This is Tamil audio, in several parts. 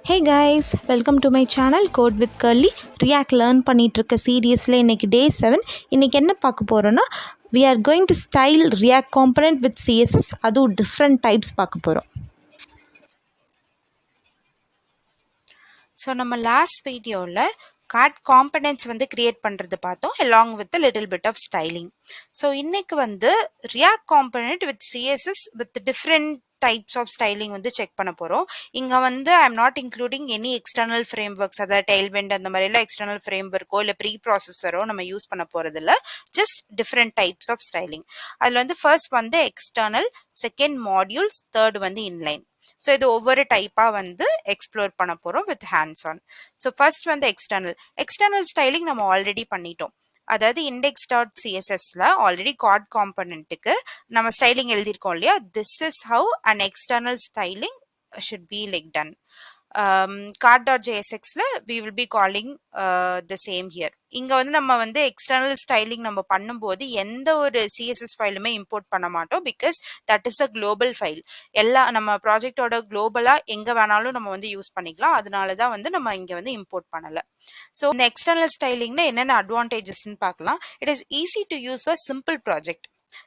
Hey guys, welcome to my channel Code with Curly. React learn பண்ணிட்டு இருக்க சீரியஸ்ல இன்னைக்கு day 7. இன்னைக்கு என்ன பார்க்க போறோம்னா we are going to style React component with CSS. அதுவும் different types பார்க்க போறோம். So நம்ம last videoல card components வந்து create பண்றது பார்த்தோம் along with a little bit of styling. So இன்னைக்கு வந்து React component with CSS with different types of styling வந்து check பண்ண போறோம். இங்க வந்து I'm not including any external frameworks, அதாவது Tailwind அந்த மாதிரி எல்லாம் external frameworkோ இல்ல pre-processor நம்ம யூஸ் பண்ண போறது இல்ல. Just different types of styling. அதுல வந்து first வந்து external, second modules, third வந்து inline. ஸோ இது ஒவ்வொரு டைப்பாக வந்து எக்ஸ்ப்ளோர் பண்ண போகிறோம் with hands on. So first வந்து எக்ஸ்டர்னல் ஸ்டைலிங் நம்ம ஆல்ரெடி பண்ணிட்டோம். அதாவது இண்டெக்ஸ் டாட் சிஎஸ்எஸ்ல ஆல்ரெடி கார்ட் காம்பனண்ட்டுக்கு நம்ம ஸ்டைலிங் எழுதியிருக்கோம் இல்லையா, this is how an external styling should be like done. card.jsxல we will be calling the same here. இங்க வந்து நம்ம வந்து எக்ஸ்டர்னல் ஸ்டைலிங் நம்ம பண்ணும்போது எந்த ஒரு சிஎஸ்எஸ் ஃபைலுமே இம்போர்ட் பண்ண மாட்டோம், because that is a global file. எல்லா நம்ம ப்ராஜெக்டோட குளோபலா எங்க வேணாலும் நம்ம வந்து யூஸ் பண்ணிக்கலாம். அதனால தான் வந்து நம்ம இங்க வந்து இம்போர்ட் பண்ணல. ஸோ இந்த எக்ஸ்டர்னல் ஸ்டைலிங்ல என்னென்ன அட்வான்டேஜஸ்ன்னு பார்க்கலாம். It is easy to use for simple project.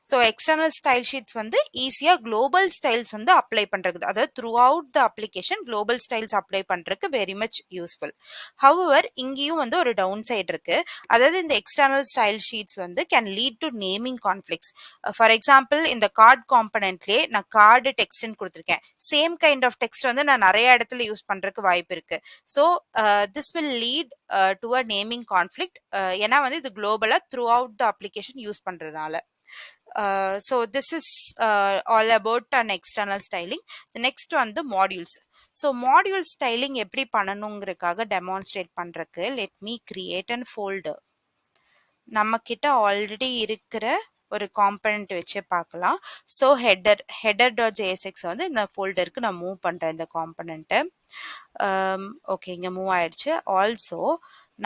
So external style sheets வந்து ஈஸியாக குளோபல் ஸ்டைல்ஸ் வந்து அப்ளை பண்ணுறது, அதாவது through out the application global styles apply பண்ணுறதுக்கு வெரி மச் யூஸ்ஃபுல். ஹவவர் இங்கேயும் வந்து ஒரு டவுன் சைடு இருக்கு. அதாவது இந்த எக்ஸ்டர்னல் ஸ்டைல் ஷீட்ஸ் வந்து can lead to naming conflicts. For example இந்த கார்டு காம்பனண்ட்லேயே நான் கார்டு டெக்ஸ்ட்னு கொடுத்துருக்கேன். சேம் கைண்ட் ஆஃப் டெக்ஸ்ட் வந்து நான் நிறைய இடத்துல யூஸ் பண்ணுறதுக்கு வாய்ப்பு இருக்கு. So this will lead to a naming conflict. ஏன்னா வந்து இது குளோபலாக throughout the application use பண்ணுறதுனால. So this is all about an external styling. The next one the modules. So module styling எப்படி பண்ணணுங்கிறதுக்காக டெமான்ஸ்ட்ரேட் பண்றதுக்கு let me create an folder. நம்ம கிட்ட ஆல்ரெடி இருக்கிற ஒரு காம்பனண்ட் வச்சு பார்க்கலாம். ஸோ header.jsx வந்து இந்த ஃபோல்டருக்கு நான் மூவ் பண்றேன் இந்த காம்பனண்ட்டை. ஓகே, இங்க மூவ் ஆயிடுச்சு. ஆல்சோ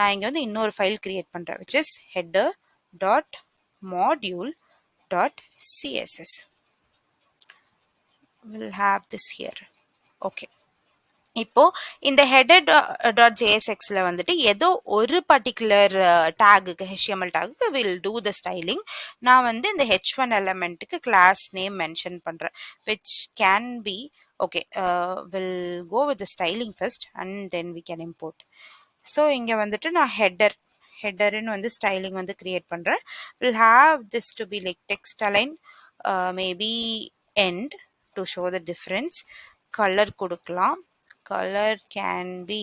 நான் இங்க வந்து இன்னொரு ஃபைல் கிரியேட் பண்றேன் which is header.module.css. we'll have this here. okay, இப்போ இந்த header.jsxல வந்துட்டு ஏதோ ஒரு பர்டிகுலர் டேகுக்கு HTML டேகுக்கு வில் டூ த ஸ்டைலிங். நான் வந்து இந்த h1 எலமெண்ட்டுக்கு கிளாஸ் நேம் மென்ஷன் பண்றேன் which can be okay. We'll go with the styling first and then we can import. So இங்க வந்துட்டு நான் ஹெட்டர்னு வந்து ஸ்டைலிங் வந்து கிரியேட் பண்றேன். Will have this to be like text align, maybe and to show the difference. Colour கொடுக்கலாம். Colour can be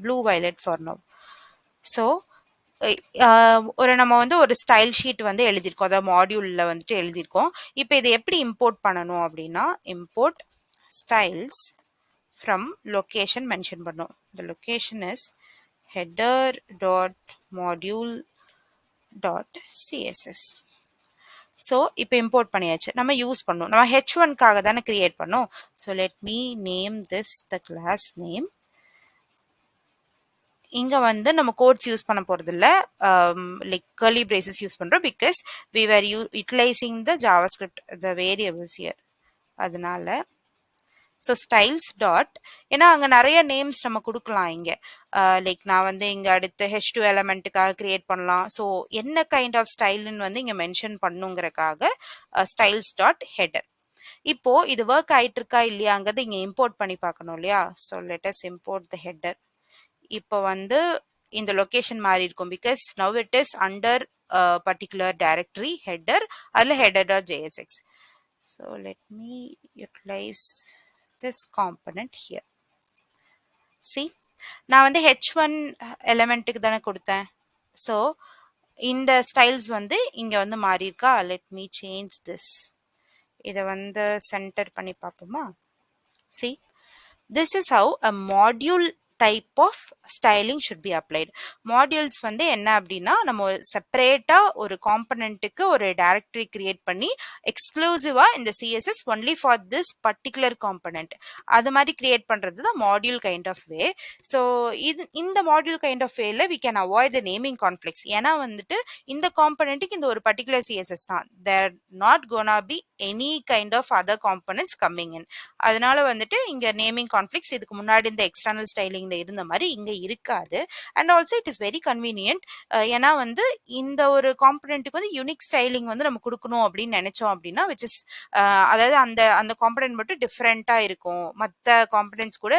blue violet for now. So நம்ம வந்து ஒரு ஸ்டைல் ஷீட் வந்து எழுதியிருக்கோம், அதாவது மாடியூலில் வந்துட்டு எழுதியிருக்கோம். இப்போ இதை எப்படி இம்போர்ட் பண்ணணும் அப்படின்னா, import styles from location mention பண்ணும். The location is header.module.css. So இப்போ இம்போர்ட் பண்ணியாச்சு. நம்ம யூஸ் பண்ணோம், நம்ம h1க்காக தானே கிரியேட் பண்ணோம். So let me name this the class name. இங்க வந்து நம்ம கோட்ஸ் யூஸ் பண்ண போறது இல்ல, லைக் கர்லி பிரேசஸ் யூஸ் பண்றோம் because we were utilizing the JavaScript the variables here. அதனால ஸோ ஸ்டைல்ஸ் டாட், ஏன்னா அங்கே நிறைய நேம்ஸ் நம்ம கொடுக்கலாம் இங்கே. லைக் நான் வந்து இங்கே அடுத்து h2 எலமெண்ட்டுக்காக கிரியேட் பண்ணலாம். ஸோ என்ன கைண்ட் ஆஃப் ஸ்டைல்னு வந்து இங்கே மென்ஷன் பண்ணுங்கிறக்காக ஸ்டைல்ஸ் டாட் ஹெடர். இப்போ இது ஒர்க் ஆயிட்டு இருக்கா இல்லையாங்கிறது இங்கே இம்போர்ட் பண்ணி பார்க்கணும் இல்லையா. So let us import the header. இப்போ வந்து இந்த லொக்கேஷன் மாறி இருக்கும் because now it is under particular directory header, அதில் header.jsx. So let me utilize this component here. See, நான் வந்து h1 எலிமெண்ட்டுக்கு தானே கொடுத்தேன். ஸோ இந்த ஸ்டைல்ஸ் வந்து இங்க வந்து மாறி இருக்கா. let me change this. இதை வந்து சென்டர் பண்ணி பார்ப்போமா. See, this is how a module type of styling should be applied. Modules வந்து என்ன அப்படின்னா நம்ம செப்பரேட்டா ஒரு காம்பனண்ட்டுக்கு ஒரு டைரக்டரி கிரியேட் பண்ணி எக்ஸ்க்ளூசிவா இந்த CSS only for this particular component அது மாதிரி கிரியேட் பண்றது தான் module kind of way. So இந்த மாடியூல் கைண்ட் ஆஃப் வேல we can avoid the naming conflicts. ஏன்னா வந்துட்டு இந்த காம்பனண்ட்டுக்கு இந்த ஒரு பர்டிகுலர் சிஎஸ்எஸ் தான், there not gonna be any kind of other components coming in. அதனால வந்துட்டு இங்க நேமிங் கான்ஃபிளிக்ஸ் இதுக்கு முன்னாடி இந்த எக்ஸ்டர்னல் ஸ்டைலிங்ல இருந்த மாதிரி இங்க இருக்காது. And also it is very convenient. ஏன்னா வந்து இந்த ஒரு காம்பனண்ட்டுக்கு வந்து யூனிக் ஸ்டைலிங் வந்து நம்ம கொடுக்கணும் அப்படின்னு நினைச்சோம் அப்படின்னா விச் இஸ் அதாவது அந்த அந்த காம்பனண்ட் மட்டும் டிஃப்ரெண்டா இருக்கும், மற்ற காம்பனண்ட்ஸ் கூட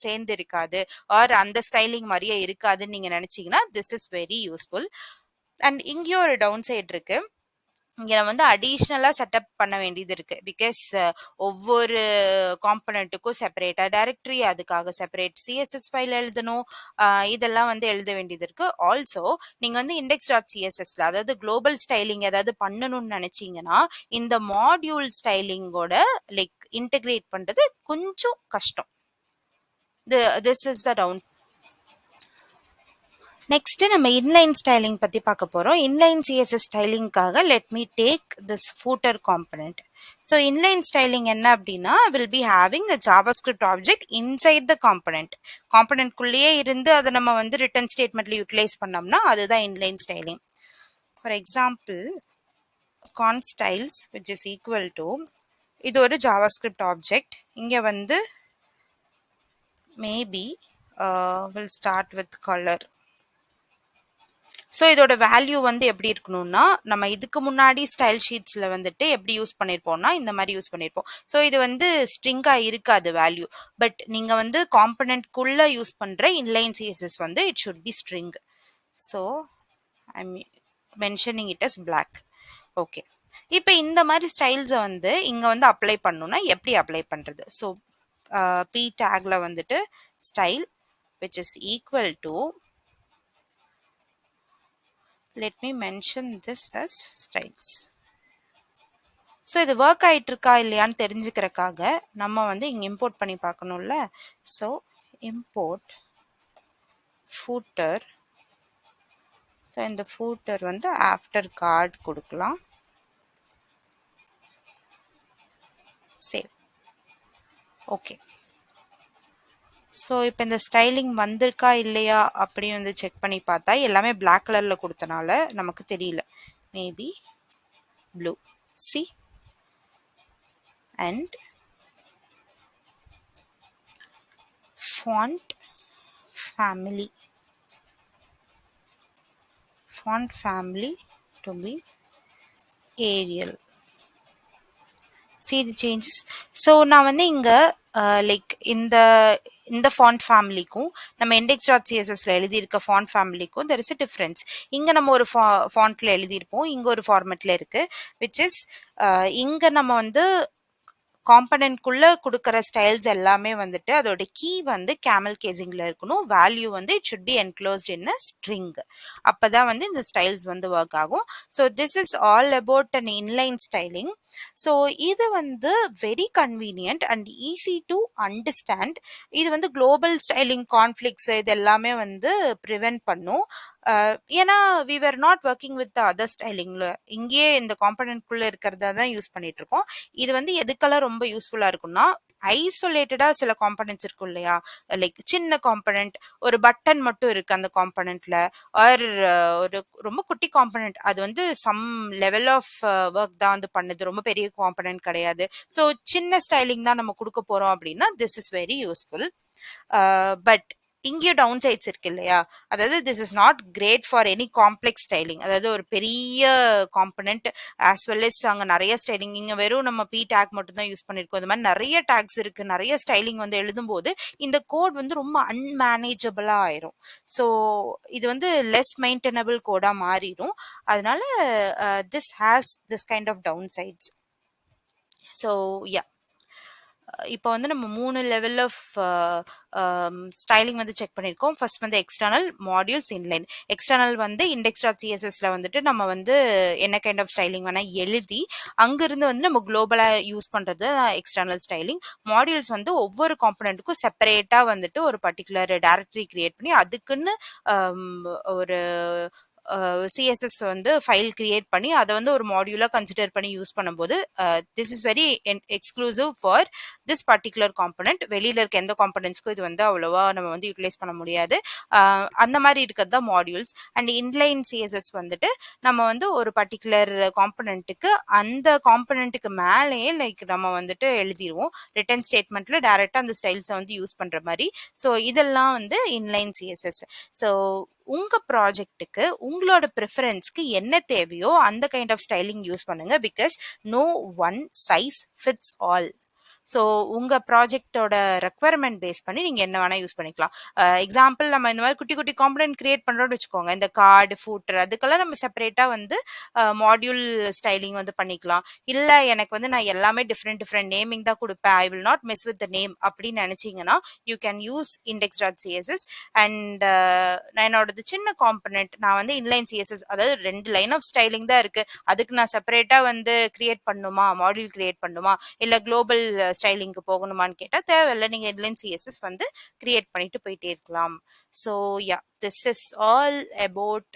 சேர்ந்து இருக்காது, ஆர் அந்த ஸ்டைலிங் மாதிரியே இருக்காதுன்னு நீங்க நினைச்சீங்கன்னா this is very useful. And இங்கேயும் ஒரு டவுன் சைட் இருக்கு. இங்க நம்ம வந்து அடிஷ்னலா செட்டப் பண்ண வேண்டியது இருக்கு. பிகாஸ் ஒவ்வொரு காம்பனண்ட்டுக்கும் செப்பரேட்டா டைரக்டரி, அதுக்காக செப்பரேட் சிஎஸ்எஸ் ஃபைல் எழுதணும், இதெல்லாம் வந்து எழுத வேண்டியது இருக்கு. ஆல்சோ நீங்க வந்து index.cssல அதாவது குளோபல் ஸ்டைலிங் ஏதாவது பண்ணணும்னு நினைச்சீங்கன்னா இந்த மாடியூல் ஸ்டைலிங்கோட லைக் இன்டகிரேட் பண்றது கொஞ்சம் கஷ்டம். This is the down. Next நம்ம இன்லைன் ஸ்டைலிங் பத்தி பார்க்க போறோம். இன்லைன் சிஎஸ்எஸ் ஸ்டைலிங்காக let me take this footer component. So inline styling என்ன அப்படின்னா will be having a JavaScript object inside the component. காம்பனண்ட்குள்ளேயே இருந்து அதை நம்ம வந்து ரிட்டர்ன் ஸ்டேட்மெண்ட்ல யூட்டிலைஸ் பண்ணோம்னா அதுதான் inline styling. For example constyles which is equal to இது ஒரு ஜாவாஸ்கிரிப்ட் ஆப்ஜெக்ட். இங்க வந்து maybe will start with color. So இதோட வேல்யூ வந்து எப்படி இருக்கணும்னா நம்ம இதுக்கு முன்னாடி ஸ்டைல் ஷீட்ஸ்ல வந்துட்டு எப்படி யூஸ் பண்ணியிருப்போம்னா இந்த மாதிரி யூஸ் பண்ணியிருப்போம். ஸோ இது வந்து ஸ்ட்ரிங்கா இருக்காது வேல்யூ, பட் நீங்க வந்து காம்பனண்ட்குள்ள யூஸ் பண்ற இன்லைன் சிஎஸ்எஸ் வந்து it should be string. So I mean mentioning it as block. Okay, இப்போ இந்த மாதிரி ஸ்டைல்ஸை வந்து இங்க வந்து அப்ளை பண்ணணும்னா எப்படி அப்ளை பண்றது? ஸோ பி டேக்ல வந்துட்டு style which is equal to, let me mention this as styles. So இது ஒர்க் ஆகிட்டு இருக்கா இல்லையான்னு தெரிஞ்சுக்கிறக்காக நம்ம வந்து இங்கே இம்போர்ட் பண்ணி பார்க்கணும்ல. So import footer. ஸோ இந்த ஃபூட்டர் வந்து ஆஃப்டர் கார்டு கொடுக்கலாம். சேவ். ஓகே, ஸோ இப்போ இந்த ஸ்டைலிங் வந்திருக்கா இல்லையா அப்படின்னு வந்து செக் பண்ணி பார்த்தா எல்லாமே பிளாக் கலரில் கொடுத்தனால நமக்கு தெரியல. Maybe blue. C and font family to be Arial. See the changes. So நான் வந்து இங்கே லைக் இந்த ஃபாண்ட் ஃபேமிலிக்கும் நம்ம index.cssல எழுதியிருக்க ஃபாண்ட் ஃபேமிலிக்கும் தெர் இஸ் அ டிஃப்ரென்ஸ். இங்கே நம்ம ஒரு ஃபாண்ட்ல எழுதியிருப்போம், இங்கே ஒரு ஃபார்மெட்ல இருக்கு. விச் இஸ் இங்கே நம்ம வந்து காம்பனண்ட்குள்ள கொடுக்குற ஸ்டைல்ஸ் எல்லாமே வந்துட்டு அதோட கீ வந்து கேமல் கேசிங்ல இருக்கணும், வேல்யூ வந்து it should B enclosed in a string. அப்பதான் வந்து இந்த ஸ்டைல்ஸ் வந்து ஒர்க் ஆகும். So this is all about an inline styling. So இது வந்து very convenient and easy to understand. இது வந்து குளோபல் ஸ்டைலிங் கான்ஃப்ளிக்ஸ் இது எல்லாமே வந்து ப்ரிவென்ட் பண்ணும். ஏன்னா we were not working with other ஸ்டைலிங்ல, இங்கேயே இந்த காம்பனண்ட்குள்ள இருக்கிறதா தான் யூஸ் பண்ணிட்டு இருக்கோம். இது வந்து எதுக்கெல்லாம் ரொம்ப யூஸ்ஃபுல்லா இருக்கும்னா ஐசோலேட்டடா சில காம்பனன்ட்ஸ் இருக்கும் இல்லையா, லைக் சின்ன காம்பனண்ட் ஒரு பட்டன் மட்டும் இருக்கு அந்த காம்பனண்ட்ல, ஆர் ஒரு ரொம்ப குட்டி காம்பனண்ட் அது வந்து சம் லெவல் ஆஃப் ஒர்க் தான் வந்து பண்ணுது, ரொம்ப பெரிய காம்பனண்ட் கிடையாது. ஸோ சின்ன ஸ்டைலிங் தான் நம்ம கொடுக்க போறோம் அப்படின்னா this is very useful. But இங்கேயும் டவுன் சைட்ஸ் இருக்கு இல்லையா, அதாவது this is not great for any complex styling. அதாவது ஒரு பெரிய காம்பனண்ட் ஆஸ் வெல் எஸ் அங்கே நிறைய ஸ்டைலிங், இங்கே வெறும் நம்ம பி டேக் மட்டும் தான் யூஸ் பண்ணியிருக்கோம். இந்த மாதிரி நிறைய டேக்ஸ் இருக்கு, நிறைய ஸ்டைலிங் வந்து எழுதும்போது இந்த கோட் வந்து ரொம்ப அன்மேனேஜபிளா ஆயிரும். ஸோ இது வந்து லெஸ் மெயின்டெனபிள் கோடா மாறிடும். அதனால this has this kind of down sides. So yeah, இப்போ வந்து நம்ம 3 லெவல் ஆஃப் ஸ்டைலிங் வந்து செக் பண்ணியிருக்கோம். ஃபர்ஸ்ட் வந்து எக்ஸ்டர்னல், மாடியூல்ஸ், இன்லைன். எக்ஸ்டர்னல் வந்து இண்டெக்ஸ் டாட் சிஎஸ்எஸ்ல வந்துட்டு நம்ம வந்து என்ன கைண்ட் ஆஃப் ஸ்டைலிங் வேணா எழுதி அங்கிருந்து வந்து நம்ம குளோபலா யூஸ் பண்றது எக்ஸ்டர்னல் ஸ்டைலிங். மாடியூல்ஸ் வந்து ஒவ்வொரு காம்பனண்ட்டுக்கும் செப்பரேட்டா வந்துட்டு ஒரு பர்டிகுலர் டைரக்டரி கிரியேட் பண்ணி அதுக்குன்னு ஒரு சிஎஸ்எஸ் வந்து ஃபைல் கிரியேட் பண்ணி அதை வந்து ஒரு மாடியூலா கன்சிடர் பண்ணி யூஸ் பண்ணும்போது this is very exclusive for this particular component. வெளியில இருக்க எந்த காம்பனண்ட்ஸ்க்கும் இது வந்து அவ்வளவா நம்ம வந்து யூட்டிலைஸ் பண்ண முடியாது. அந்த மாதிரி இருக்கிறது தான் மாடியூல்ஸ். அண்ட் இன்லைன் சிஎஸ்எஸ் வந்துட்டு நம்ம வந்து ஒரு பர்டிகுலர் காம்பனண்ட்டுக்கு அந்த காம்பனண்ட்டுக்கு மேலேயே லைக் நம்ம வந்துட்டு எழுதிடுவோம் ரிட்டர்ன் ஸ்டேட்மெண்ட்ல டைரக்டா அந்த ஸ்டைல்ஸை வந்து யூஸ் பண்ற மாதிரி. ஸோ இதெல்லாம் வந்து இன்லைன் சிஎஸ்எஸ். ஸோ உங்க ப்ராஜெக்ட்டுக்கு உங்களோட ப்ரிஃபரன்ஸ்க்கு என்ன தேவையோ அந்த கைண்ட் ஆஃப் ஸ்டைலிங் யூஸ் பண்ணுங்க. Because no one size fits all. So உங்க ப்ராஜெக்டோட ரெக்குவயர்மெண்ட் பேஸ் பண்ணி நீங்க என்ன வேணா யூஸ் பண்ணிக்கலாம். எக்ஸாம்பிள் நம்ம இந்த மாதிரி குட்டி குட்டி காம்பனன்ட் கிரியேட் பண்றோம்னு வச்சுக்கோங்க. இந்த கார்டு, ஃபூட்டர் அதுக்கெல்லாம் நம்ம செப்பரேட்டா வந்து மாடியூல் ஸ்டைலிங் வந்து பண்ணிக்கலாம். இல்ல எனக்கு வந்து நான் எல்லாமே டிஃப்ரெண்ட் நேமிங் தான் கொடுப்பேன், I will not miss with the name அப்படின்னு நினைச்சீங்கன்னா you can use index dot CSS. And என்னோடது சின்ன காம்பனன்ட் நான் வந்து இன்லைன் சிஎஸ்எஸ், அதாவது 2 லைன் ஆஃப் ஸ்டைலிங் தான் இருக்கு, அதுக்கு நான் செப்பரேட்டா வந்து கிரியேட் பண்ணுமா, மாடியூல் கிரியேட் பண்ணுமா, இல்ல குளோபல் ஸ்டைலிங்க்கு போகணுமான்னு கேட்டா தேவையில்லை, நீங்க இன்லைன் சிஎஸ்எஸ் வந்து கிரியேட் பண்ணிட்டு போயிட்டே இருக்கலாம். So yeah, this is all about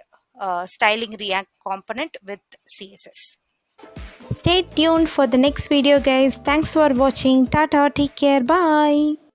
styling React component with CSS. Stay tuned for the next video guys. Thanks for watching. Tata, take care, bye.